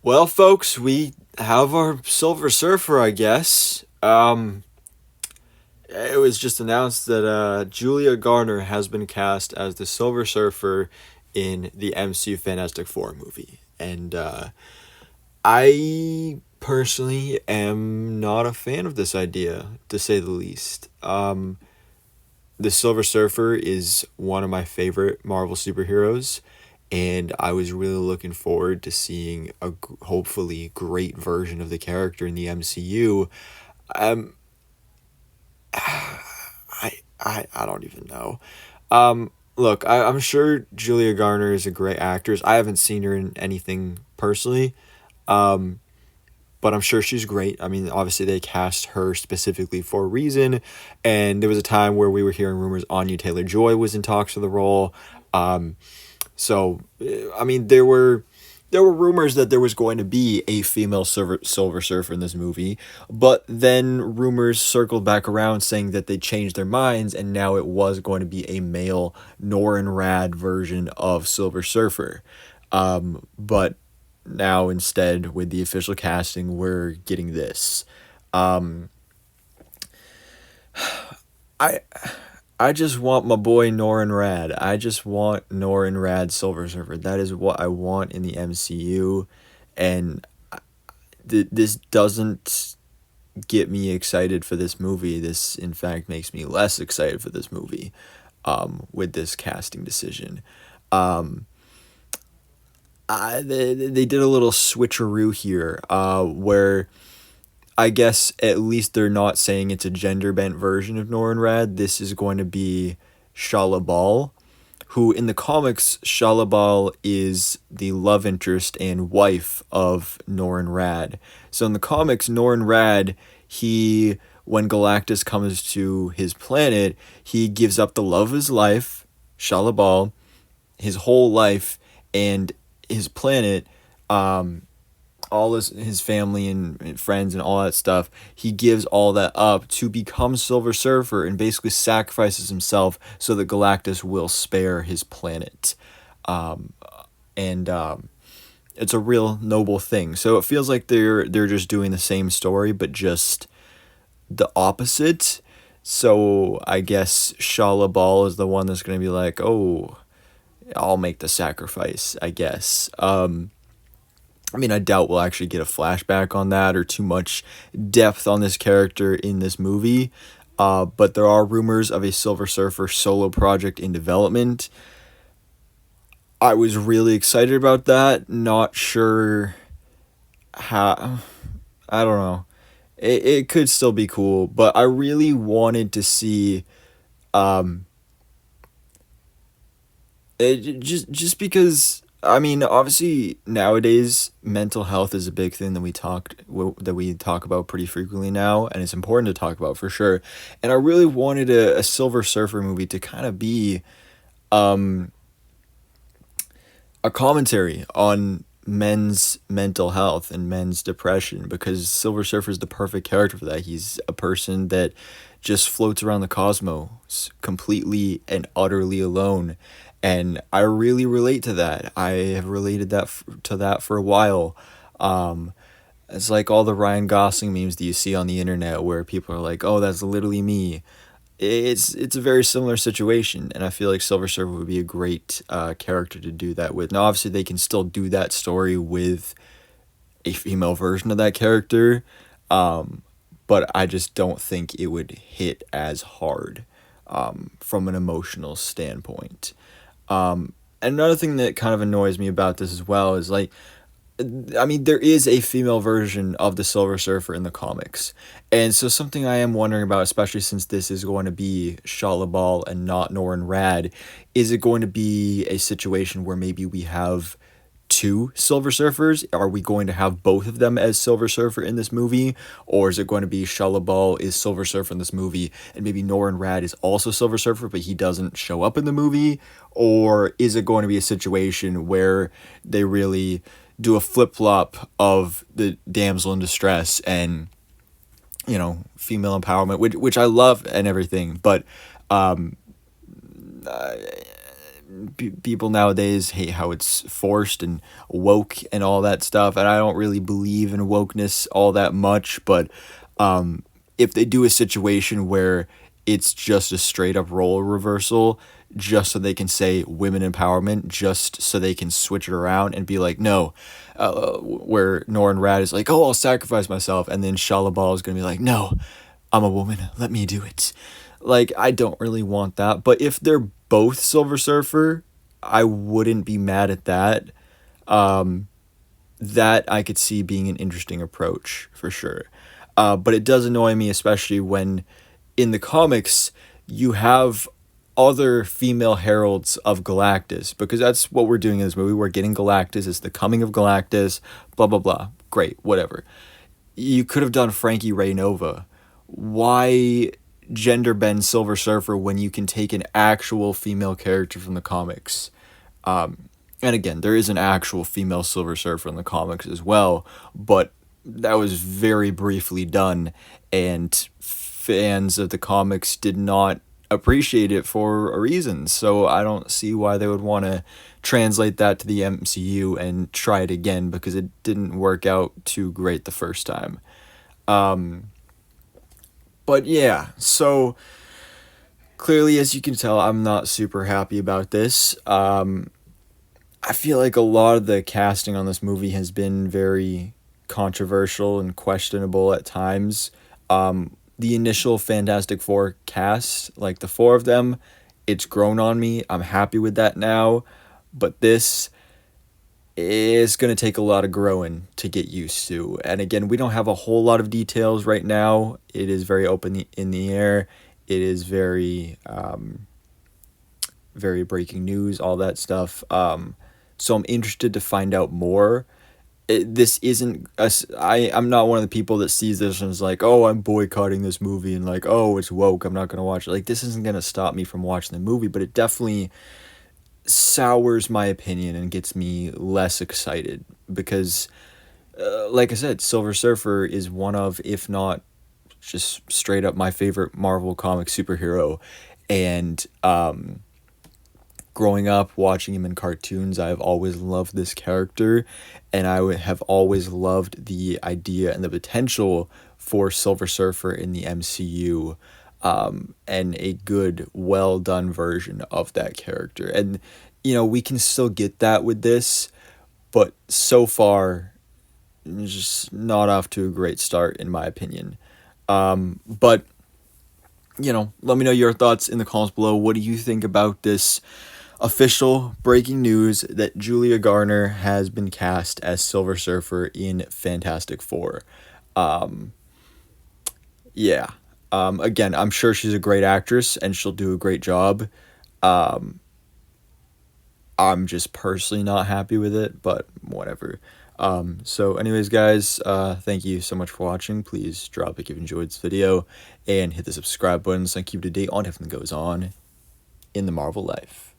Well, folks, we have our Silver Surfer, I guess. It was just announced that Julia Garner has been cast as the Silver Surfer in the MCU Fantastic Four movie. And I personally am not a fan of this idea, to say the least. The Silver Surfer is one of my favorite Marvel superheroes, and I was really looking forward to seeing a hopefully great version of the character in the MCU. Um, I don't even know. Look, I'm sure Julia Garner is a great actress. I haven't seen her in anything personally, um, but I'm sure she's great. I mean, obviously they cast her specifically for a reason, and there was a time where we were hearing rumors Anya Taylor Joy was in talks for the role. Um, I mean, there were rumors that there was going to be a female Silver Surfer in this movie, but then rumors circled back around saying that they changed their minds and now it was going to be a male Norrin Rad version of Silver Surfer. But now instead, with the official casting, we're getting this. Um, I I just want my boy Norrin Rad. I just want Norrin Rad Silver Surfer. That is what I want in the MCU, and this doesn't get me excited for this movie. This, in fact, makes me less excited for this movie. With this casting decision, um, they did a little switcheroo here, where I guess at least they're not saying it's a gender bent version of Norrin Rad. This is going to be Shala Bal, who in the comics, Shala Bal is the love interest and wife of Norrin Rad. So in the comics, Norrin Rad, when Galactus comes to his planet, he gives up the love of his life, Shala Bal, his whole life, and his planet, um, all his family and friends and all that stuff. He gives all that up to become Silver Surfer and basically sacrifices himself so that Galactus will spare his planet. Um, and it's a real noble thing. So it feels like they're just doing the same story but just the opposite. So I guess Shala Bal is the one that's going to be like, "Oh, I'll make the sacrifice," I guess. I mean, I doubt we'll actually get a flashback on that or too much depth on this character in this movie. But there are rumors of a Silver Surfer solo project in development. I was really excited about that. Not sure how. I don't know. It could still be cool, but I really wanted to see. Um, just because I mean, obviously nowadays mental health is a big thing that we talk about pretty frequently now, and it's important to talk about for sure. And I really wanted a Silver Surfer movie to kind of be um a commentary on men's mental health and men's depression, because Silver Surfer is the perfect character for that. He's a person that just floats around the cosmos completely and utterly alone. And I really relate to that. I have related to that for a while. Um, it's like all the Ryan Gosling memes that you see on the internet where people are like, "Oh, that's literally me." It's a very similar situation, and I feel like Silver Surfer would be a great character to do that with. Now, obviously, they can still do that story with a female version of that character, um, but I just don't think it would hit as hard from an emotional standpoint. And another thing that kind of annoys me about this as well is like, I mean, there is a female version of the Silver Surfer in the comics. And so something I am wondering about, especially since this is going to be Shala Bal and not Norrin Rad, is it going to be a situation where maybe we have two Silver Surfers? Are we going to have both of them as Silver Surfer in this movie? Or is it going to be Shala Bal is Silver Surfer in this movie and maybe Norrin Rad is also Silver Surfer but he doesn't show up in the movie? Or is it going to be a situation where they really do a flip flop of the damsel in distress and female empowerment, which I love and everything, but um, uh, people nowadays hate how it's forced and woke and all that stuff, and I don't really believe in wokeness all that much. But if they do a situation where it's just a straight up role reversal, just so they can say women empowerment, just so they can switch it around and be like, no, where Norrin Rad is like, oh, I'll sacrifice myself, and then Shalabal is gonna be like, no, I'm a woman, let me do it. Like, I don't really want that. But if they're both Silver Surfer, I wouldn't be mad at that. That I could see being an interesting approach for sure. But it does annoy me, especially when in the comics you have other female heralds of Galactus, because that's what we're doing in this movie. We're getting Galactus. It's the coming of Galactus. Blah blah blah. Great, whatever. You could have done Frankie Ray Nova. Why gender bend Silver Surfer when you can take an actual female character from the comics? And again, there is an actual female Silver Surfer in the comics as well, but that was very briefly done, and fans of the comics did not appreciate it for a reason. So I don't see why they would want to translate that to the MCU and try it again, because it didn't work out too great the first time. But yeah, so clearly, as you can tell, I'm not super happy about this. I feel like a lot of the casting on this movie has been very controversial and questionable at times. The initial Fantastic Four cast, like the four of them, it's grown on me. I'm happy with that now. But this is going to take a lot of growing to get used to. And again, we don't have a whole lot of details right now. It is very open in the air. It is very, very breaking news, all that stuff. So I'm interested to find out more. This isn't I'm not one of the people that sees this and is like, oh, I'm boycotting this movie and like, oh, it's woke, I'm not going to watch it. Like, this isn't going to stop me from watching the movie, but it definitely sours my opinion and gets me less excited because, like I said, Silver Surfer is one of, if not just straight up my favorite Marvel comic superhero. And growing up watching him in cartoons, I've always loved this character, and I would have always loved the idea and the potential for Silver Surfer in the MCU, and a good, well done version of that character. And we can still get that with this, but so far, just not off to a great start in my opinion. But let me know your thoughts in the comments below. What do you think about this official breaking news that Julia Garner has been cast as Silver Surfer in Fantastic Four? Yeah. Again, I'm sure she's a great actress and she'll do a great job. I'm just personally not happy with it, but whatever. So anyways, guys, thank you so much for watching. Please drop a like if you enjoyed this video and hit the subscribe button so I can keep you up to date on everything that goes on in the Marvel life.